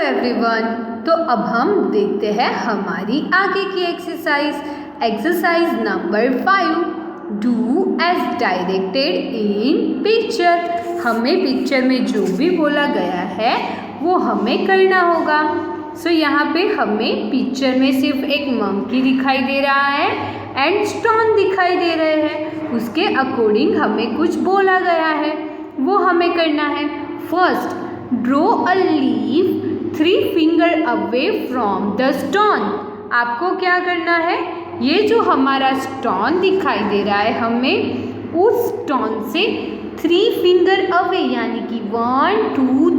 Everyone, तो अब हम देखते हैं हमारी आगे की exercise number 5। Do as directed in picture. हमें पिक्चर में जो भी बोला गया है वो हमें करना होगा। सो यहाँ पे हमें पिक्चर में सिर्फ एक मंकी दिखाई दे रहा है एंड स्टोन दिखाई दे रहे हैं। उसके अकॉर्डिंग हमें कुछ बोला गया है, वो हमें करना है। First, draw a leaf 3 finger away from the stone. आपको क्या करना है, ये जो हमारा स्टोन दिखाई दे रहा है हमें उस स्टोन से 3 फिंगर अवे यानी कि 1 2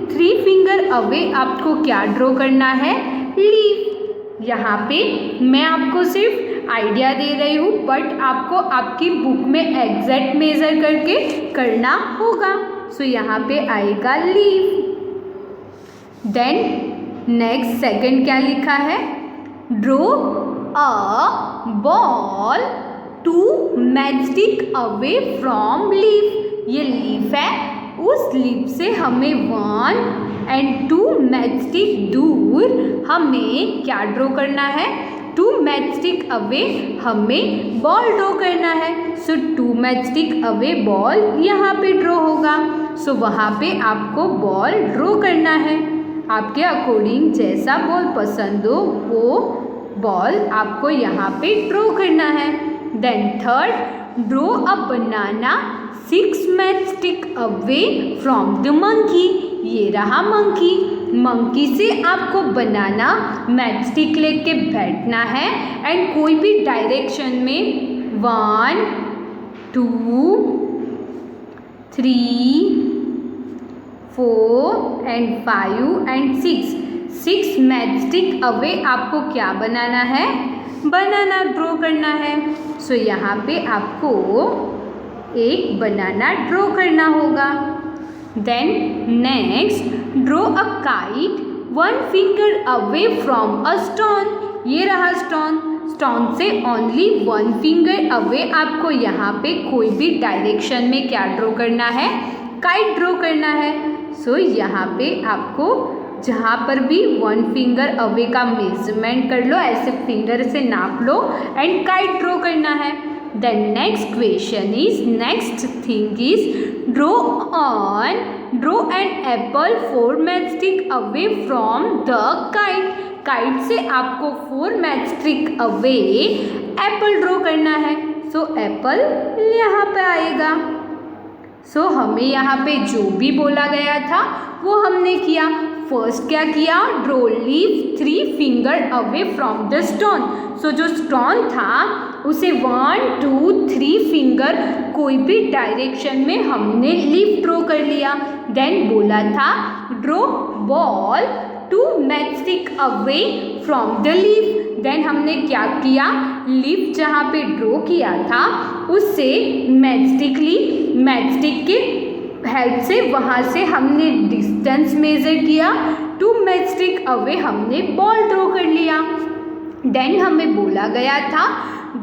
3 फिंगर अवे आपको क्या ड्रॉ करना है, लीफ। यहाँ पे मैं आपको सिर्फ आइडिया दे रही हूँ, बट आपको आपकी बुक में एग्जैक्ट मेजर करके करना होगा। सो यहाँ पे आएगा लीफ। देन नेक्स्ट सेकंड क्या लिखा है, draw a ball 2 matchstick away from leaf. ये लीफ है, उस लीफ से हमें 1 एंड 2 मैचस्टिक दूर हमें क्या ड्रॉ करना है, 2 मैचस्टिक अवे हमें बॉल ड्रॉ करना है। सो 2 मैचस्टिक अवे बॉल यहाँ पे ड्रॉ होगा। सो वहाँ पे आपको बॉल ड्रॉ करना है। आपके अकॉर्डिंग जैसा बॉल पसंद हो वो बॉल आपको यहाँ पे ड्रॉ करना है। Then third, draw a banana 6 matchstick away from the monkey. ये रहा मंकी। मंकी से आपको बनाना मैचस्टिक लेके बैठना है एंड कोई भी डायरेक्शन में 1 2 3 4 एंड 5 एंड 6 मैचस्टिक अवे आपको क्या बनाना है, बनाना ड्रॉ करना है। सो यहाँ पे आपको एक बनाना ड्रॉ करना होगा। Then next, draw a kite 1 finger away from a stone. ये रहा स्टोन। स्टोन से ओनली 1 फिंगर अवे आपको यहाँ पे कोई भी डायरेक्शन में क्या ड्रॉ करना है, काइट ड्रॉ करना है। सो यहाँ पे आपको जहाँ पर भी 1 फिंगर अवे का मेजरमेंट कर लो, ऐसे फिंगर से नाप लो एंड काइट ड्रॉ करना है। Then next thing is draw an apple 4 matchstick away from the kite. Kite से आपको 4 मैचस्टिक अवे एप्पल ड्रॉ करना है। सो एप्पल यहाँ पे आएगा। सो हमें यहाँ पे जो भी बोला गया था वो हमने किया। फर्स्ट क्या किया, draw leaf 3 finger away from the stone. So जो स्टोन था उसे 1 2 3 फिंगर कोई भी डायरेक्शन में हमने लीफ ड्रॉ कर लिया। देन बोला था draw ball 2 matchstick away from the leaf. Then हमने क्या किया, लीफ जहाँ पे ड्रॉ किया था उससे मैचस्टिक के हेल्प से वहाँ से हमने डिस्टेंस मेजर किया, 2 मैचस्टिक अवे हमने बॉल ड्रॉ कर लिया। देन हमें बोला गया था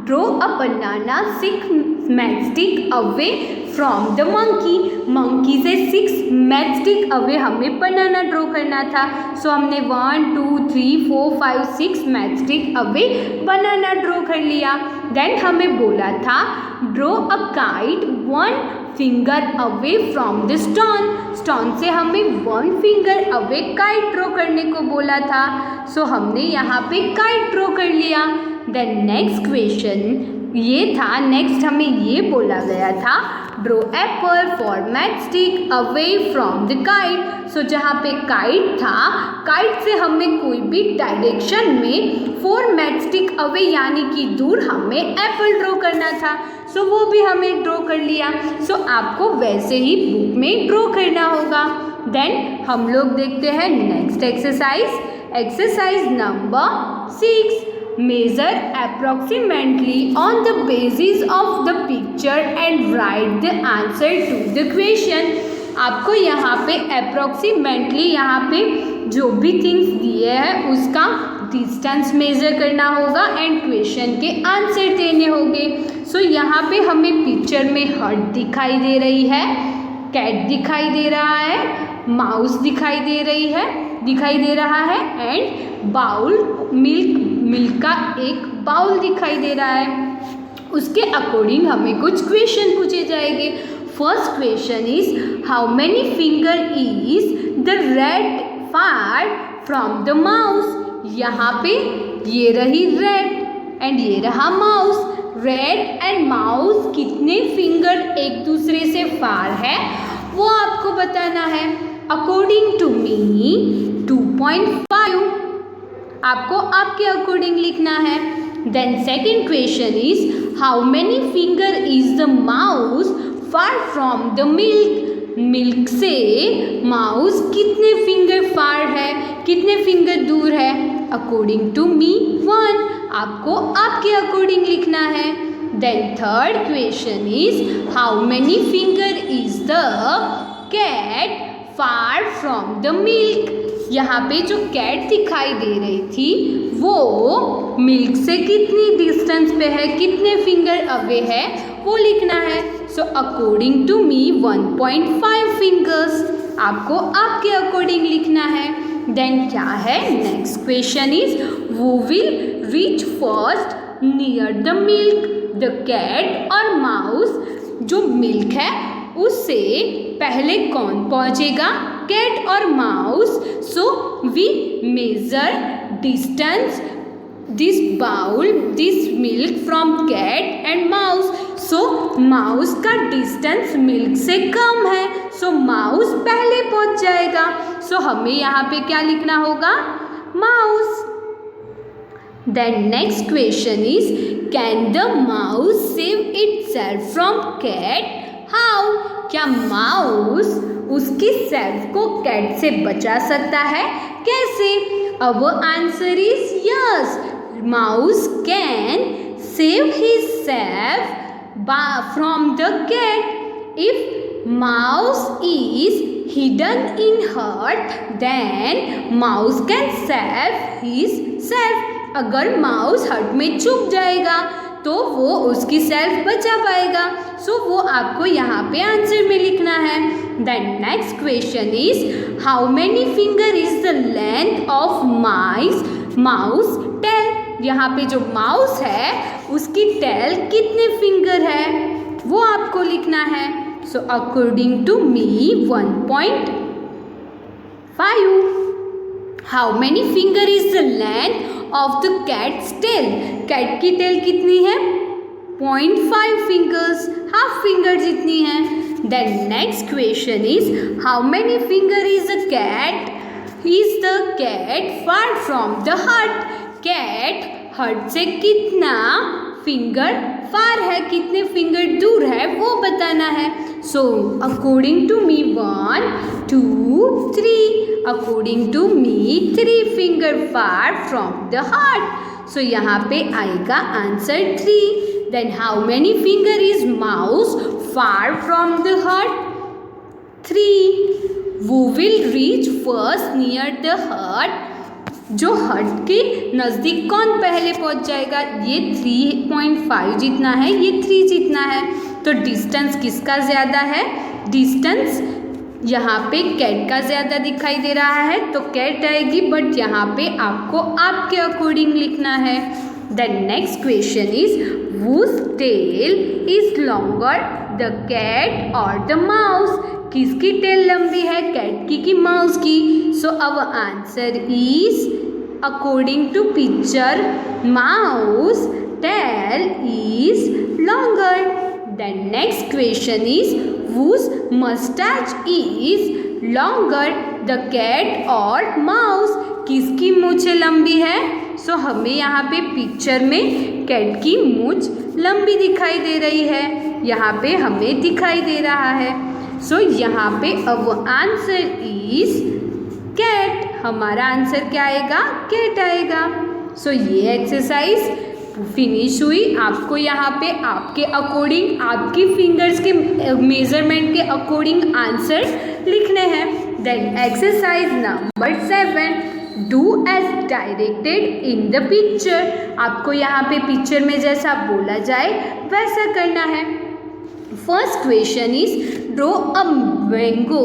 draw a banana 6 matchstick away from the monkey. Monkey से 6 मैचस्टिक अवे हमें बनाना ड्रॉ करना था। सो हमने 1 2 3 4 5 6 मैचस्टिक अवे बनाना ड्रॉ कर लिया। देन हमें बोला था draw a kite 1 finger away from the stone. Stone से हमें 1 फिंगर अवे काइट ड्रॉ करने को बोला था। सो हमने यहाँ पे काइट ड्रॉ कर लिया। देन नेक्स्ट क्वेश्चन ये था, नेक्स्ट हमें ये बोला गया था draw apple 4 matchstick away from the kite. So जहाँ पे काइट था, काइट से हमें कोई भी डायरेक्शन में 4 मैचस्टिक अवे यानी कि दूर हमें एप्पल ड्रॉ करना था। सो वो भी हमें ड्रॉ कर लिया। सो आपको वैसे ही बुक में ड्रॉ करना होगा। देन हम लोग देखते हैं next exercise number 6। Measure approximately on the basis of the picture and write the answer to the question। आपको यहाँ पे अप्रोक्सीमेटली यहाँ पे जो भी थिंग्स दिए हैं उसका डिस्टेंस मेजर करना होगा एंड क्वेश्चन के आंसर देने होंगे। सो यहाँ पे हमें पिक्चर में हर्ट दिखाई दे रही है, कैट दिखाई दे रहा है, माउस दिखाई दे रही है दिखाई दे रहा है एंड बाउल मिल्क का एक बाउल दिखाई दे रहा है। उसके अकॉर्डिंग हमें कुछ क्वेश्चन पूछे जाएंगे। First question is how many finger is the red far from the mouse. यहाँ पे ये रही रेड एंड ये रहा माउस। रेड एंड माउस कितने फिंगर एक दूसरे से फार है वो आपको बताना है। अकॉर्डिंग टू मी 2.5 आपको आपके अकॉर्डिंग लिखना है। Then second question is how many finger is the mouse far from the milk. Milk से माउस कितने फिंगर फार है, कितने फिंगर दूर है। अकॉर्डिंग टू मी 1 आपको आपके अकॉर्डिंग लिखना है। Then third question is how many finger is the cat far from the milk. यहाँ पे जो कैट दिखाई दे रही थी वो मिल्क से कितनी डिस्टेंस पे है, कितने फिंगर अवे है वो लिखना है। So according to me 1.5 fingers आपको आपके अकॉर्डिंग लिखना है। देन क्या है नेक्स्ट क्वेश्चन इज वो will reach first near the milk. The cat और माउस जो मिल्क है उससे पहले कौन पहुंचेगा, कैट और mouse. So we measure distance this bowl this milk from cat and mouse. So mouse का डिस्टेंस मिल्क से कम है, सो माउस पहले पहुंच जाएगा। सो हमें यहाँ पे क्या लिखना होगा, mouse. Then next question is can the mouse save itself from cat. How, क्या माउस उसकी सेल्फ को कैट से बचा सकता है, कैसे। Our answer is yes, mouse can save his self from the cat. If mouse is hidden in hut then mouse can save his self। अगर mouse हट में छुप जाएगा तो वो उसकी सेल्फ बचा पाएगा। सो वो आपको यहाँ पे आंसर में लिखना है। Then next question is how many finger is the length of mouse tail. यहाँ पे जो माउस है उसकी टेल कितने फिंगर है वो आपको लिखना है। So according to me 1.5 how many finger is the length of the cat's tail. Cat की टेल कितनी है, 0.5 फिंगर्स, हाफ फिंगर जितनी है। Then next question is how many finger is the cat far from the hut. Cat hut से कितना finger far है, कितने finger दूर है वो बताना है। So according to me 1 2 3 according to me 3 finger far from the heart. So यहाँ पे आएगा answer 3। Then how many finger is mouse far from the heart, 3। Who will reach first near the heart. जो हट के नज़दीक कौन पहले पहुंच जाएगा, ये 3.5 जितना है, ये 3 जितना है। तो डिस्टेंस किसका ज़्यादा है, डिस्टेंस यहाँ पे कैट का ज़्यादा दिखाई दे रहा है तो कैट आएगी, बट यहाँ पे आपको आपके अकॉर्डिंग लिखना है। Then next question is whose tail is longer, the cat or the mouse। किसकी टेल लंबी है, कैट की कि माउस की। सो our answer is according to picture mouse tail is longer। Then next question is whose mustache is longer, the cat or mouse। किसकी मूंछें लंबी है। सो हमें यहाँ पे पिक्चर में कैट की मूंछ लंबी दिखाई दे रही है, यहाँ पे हमें दिखाई दे रहा है। सो यहाँ पे अब आंसर इज कैट। हमारा आंसर क्या आएगा, कैट आएगा। सो ये एक्सरसाइज फिनिश हुई। आपको यहाँ पे आपके अकॉर्डिंग आपकी फिंगर्स के मेजरमेंट के अकॉर्डिंग आंसर लिखने हैं। Then exercise number 7 do as directed in the picture. आपको यहाँ पे पिक्चर में जैसा बोला जाए वैसा करना है। First question is draw a mango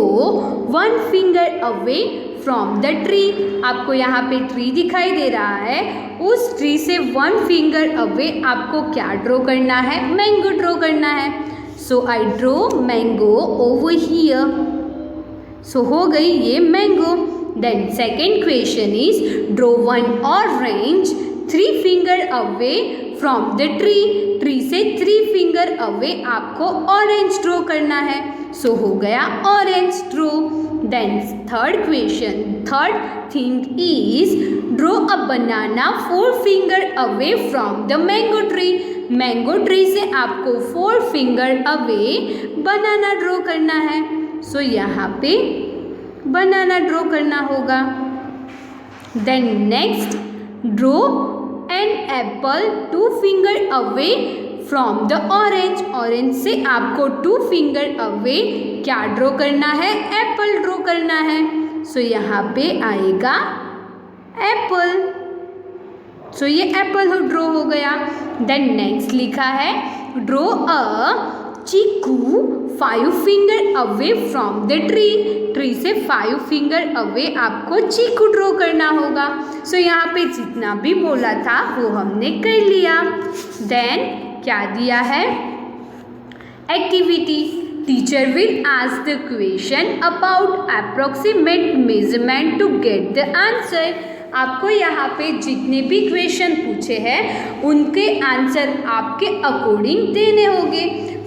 1 finger away from the tree. आपको यहाँ पे ट्री दिखाई दे रहा है, उस ट्री से 1 फिंगर अवे आपको क्या ड्रॉ करना है? मैंगो ड्रॉ करना है। So I draw mango over here. So हो गई ये mango. Then second question is draw 1 orange 3 finger away from the tree. Tree से 3 फिंगर अवे आपको ऑरेंज ड्रॉ करना है। सो हो गया orange draw. Then third thing is draw a banana 4 finger away from the mango tree. Mango tree से आपको 4 finger away बनाना draw करना है। सो यहाँ पे बनाना ड्रॉ करना होगा। Then next draw an apple 2 finger away from the orange. Orange से आपको 2 फिंगर अवे क्या ड्रॉ करना है? एप्पल ड्रॉ करना है। सो यहाँ पे आएगा एप्पल। सो ये एप्पल ड्रॉ हो गया। देन नेक्स्ट लिखा है draw a chikoo 5 finger away from the tree. Tree से 5 फिंगर अवे आपको चीकू ड्रॉ करना होगा। सो यहाँ पे जितना भी बोला था वो हमने कर लिया। देन क्या दिया है? Activity. Teacher will ask the question about approximate measurement to get the answer. आपको यहाँ पे जितने भी क्वेश्चन पूछे हैं उनके आंसर आपके अकॉर्डिंग देने होंगे।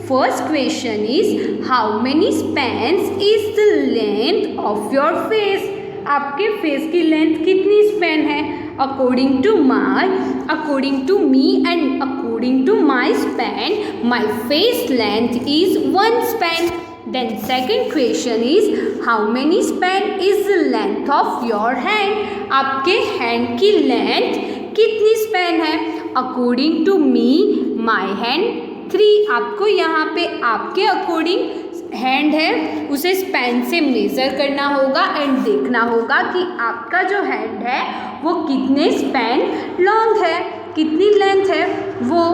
First question is how many spans is the length of your face. आपके फेस की लेंथ कितनी स्पैन है? According to me and according to my span, my face length is 1 span. Then second question is how many span is the length of your hand. आपके hand की length कितनी span है? According to me my hand 3। आपको यहाँ पे आपके according hand है उसे स्पैन से मेज़र करना होगा एंड देखना होगा कि आपका जो हैंड है वो कितने स्पैन लॉन्ग है, कितनी लेंथ है वो।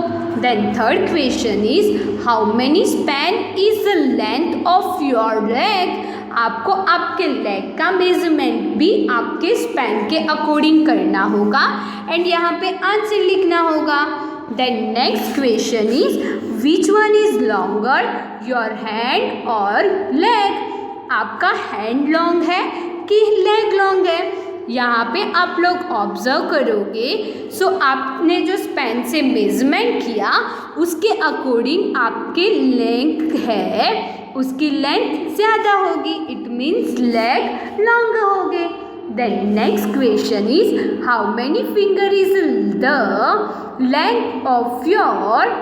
Then third question is how many span is the length of your leg. आपको आपके लेग का मेजरमेंट भी आपके स्पैन के अकॉर्डिंग करना होगा एंड यहाँ पे आंसर लिखना होगा। Then next question is which one is longer, your hand और लेग। आपका हैंड लॉन्ग है कि लेग लॉन्ग है? यहाँ पे आप लोग ऑब्जर्व करोगे। सो आपने जो स्पैन से मेजरमेंट किया उसके अकॉर्डिंग आपके लेंथ है उसकी लेंथ ज़्यादा होगी, इट मीन्स लेग लॉन्ग होगे। Then next question is how many finger is the length of your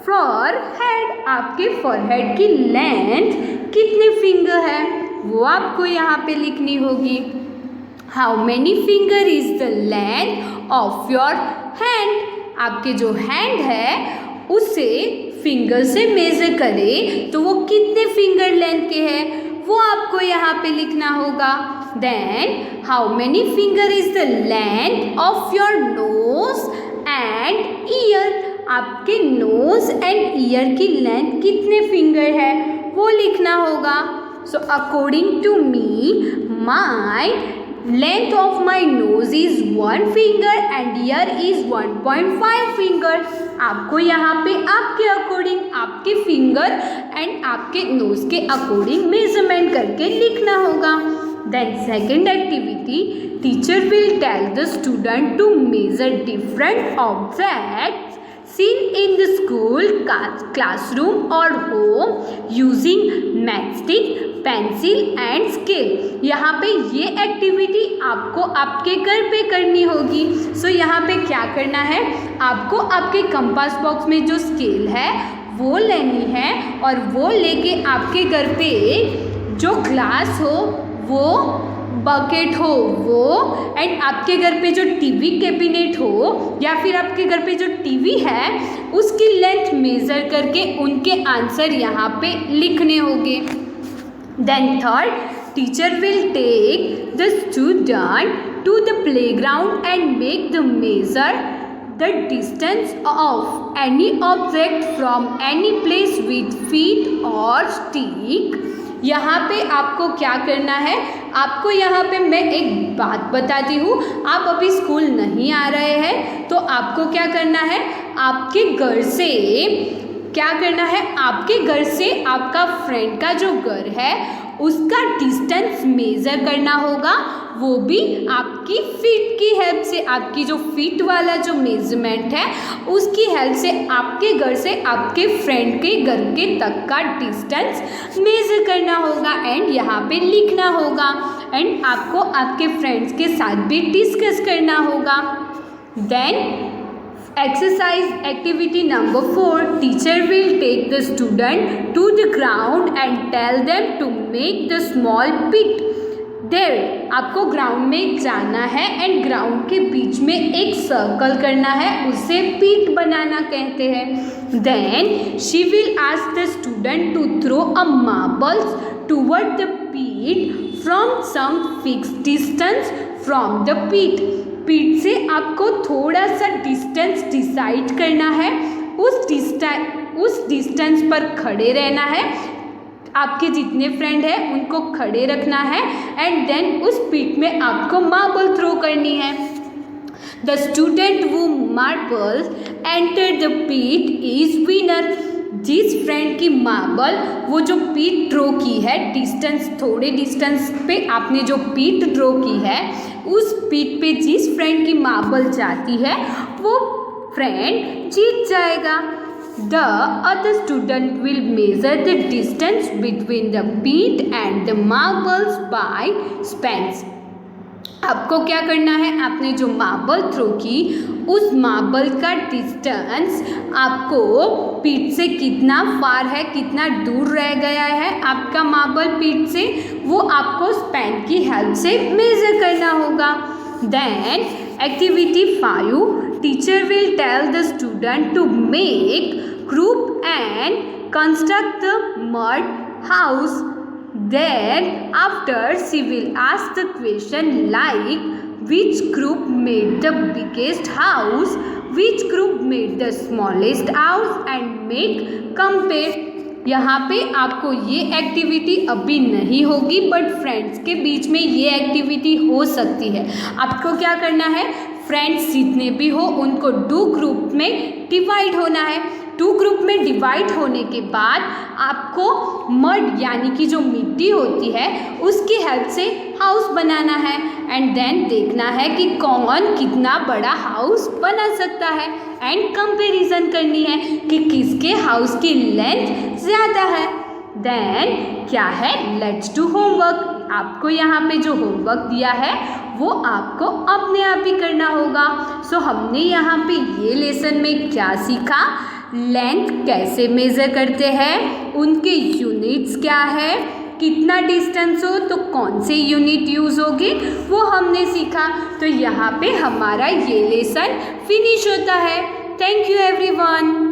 forehead. आपके फॉरहेड की लेंथ कितने फिंगर है वो आपको यहाँ पे लिखनी होगी। How many finger is the length of your hand. आपके जो हैंड है उसे फिंगर से मेज़र करें तो वो कितने फिंगर लेंथ के हैं वो आपको यहाँ पे लिखना होगा। Then how many finger is the length of your nose and ear. आपके नोज एंड ईयर की लेंथ कितने फिंगर है वो लिखना होगा। So according to me my length of my nose is 1 finger and ear is 1.5 finger. आपको यहाँ पे आपके अकॉर्डिंग आपके फिंगर एंड आपके नोज के अकॉर्डिंग मेजरमेंट करके लिखना होगा। Then second activity teacher will tell the student to major different objects seen in the school, classroom or home using matchstick, pencil and scale। यहाँ पे ये एक्टिविटी आपको आपके घर पे करनी होगी। सो यहाँ पे क्या करना है, आपको आपके कंपास बॉक्स में जो स्केल है वो लेनी है और वो लेके आपके घर पे जो ग्लास हो वो बकेट हो वो एंड आपके घर पे जो टीवी कैबिनेट हो या फिर आपके घर पे जो टीवी है उसकी लेंथ मेज़र करके उनके आंसर यहाँ पे लिखने होंगे। Then third teacher will take the student to the playground and make the measure the distance of any object from any place with feet और स्टिक। यहाँ पे आपको क्या करना है, आपको यहाँ पे मैं एक बात बताती हूँ। आप अभी स्कूल नहीं आ रहे हैं तो आपको क्या करना है, आपके घर से क्या करना है, आपके घर से आपका फ्रेंड का जो घर है उसका डिस्टेंस मेज़र करना होगा, वो भी आपकी फीट की हेल्प से। आपकी जो फीट वाला जो मेजरमेंट है उसकी हेल्प से आपके घर से आपके फ्रेंड के घर के तक का डिस्टेंस मेज़र करना होगा एंड यहाँ पे लिखना होगा एंड आपको आपके फ्रेंड्स के साथ भी डिस्कस करना होगा। Then exercise activity number 4, teacher will take the student to the ground and tell them to make the small pit there। आपको ग्राउंड में जाना है एंड ग्राउंड के बीच में एक सर्कल करना है, उसे पीट बनाना कहते हैं। Then she will ask the student to throw a marbles toward the pit from some fix distance from the pit. Pit से आपको थोड़ा सा डिस्टेंस डिसाइड करना है, उस डिस्टेंस पर खड़े रहना है, आपके जितने फ्रेंड हैं उनको खड़े रखना है एंड देन उस पीट में आपको मार्बल थ्रो करनी है। द स्टूडेंट वो मार्बल्स एंटर द पीट इज विनर। जिस फ्रेंड की मार्बल वो जो पीट ड्रॉ की है, डिस्टेंस थोड़े डिस्टेंस पे आपने जो पीट ड्रॉ की है, उस पीट पे जिस फ्रेंड की मार्बल जाती है वो फ्रेंड जीत जाएगा। The other student will measure the distance between the pit and the marbles by spans। आपको क्या करना है, आपने जो मार्बल थ्रो की उस मार्बल का डिस्टेंस आपको पीट से कितना फार है, कितना दूर रह गया है आपका मार्बल पीट से, वो आपको स्पैन की हेल्प से मेज़र करना होगा। Then activity 5, teacher will tell the student to make group and construct the mud house। Then after she will ask the question like which group made the biggest house, which group made the smallest house and make compare। यहाँ पे आपको ये activity अभी नहीं होगी but friends के बीच में ये एक्टिविटी हो सकती है। आपको क्या करना है, फ्रेंड्स जितने भी हो उनको 2 ग्रुप में डिवाइड होना है। 2 ग्रुप में डिवाइड होने के बाद आपको मड यानी कि जो मिट्टी होती है उसकी हेल्प से हाउस बनाना है एंड देन देखना है कि कौन कितना बड़ा हाउस बना सकता है एंड कंपैरिजन करनी है कि किसके हाउस की लेंथ ज़्यादा है। देन क्या है, लेट्स डू होमवर्क। आपको यहाँ पे जो होमवर्क दिया है वो आपको अपने आप ही करना होगा। सो हमने यहाँ पे ये लेसन में क्या सीखा, लेंथ कैसे मेज़र करते हैं, उनके यूनिट्स क्या है, कितना डिस्टेंस हो तो कौन से यूनिट यूज़ होगी, वो हमने सीखा। तो यहाँ पे हमारा ये लेसन फिनिश होता है। Thank you everyone.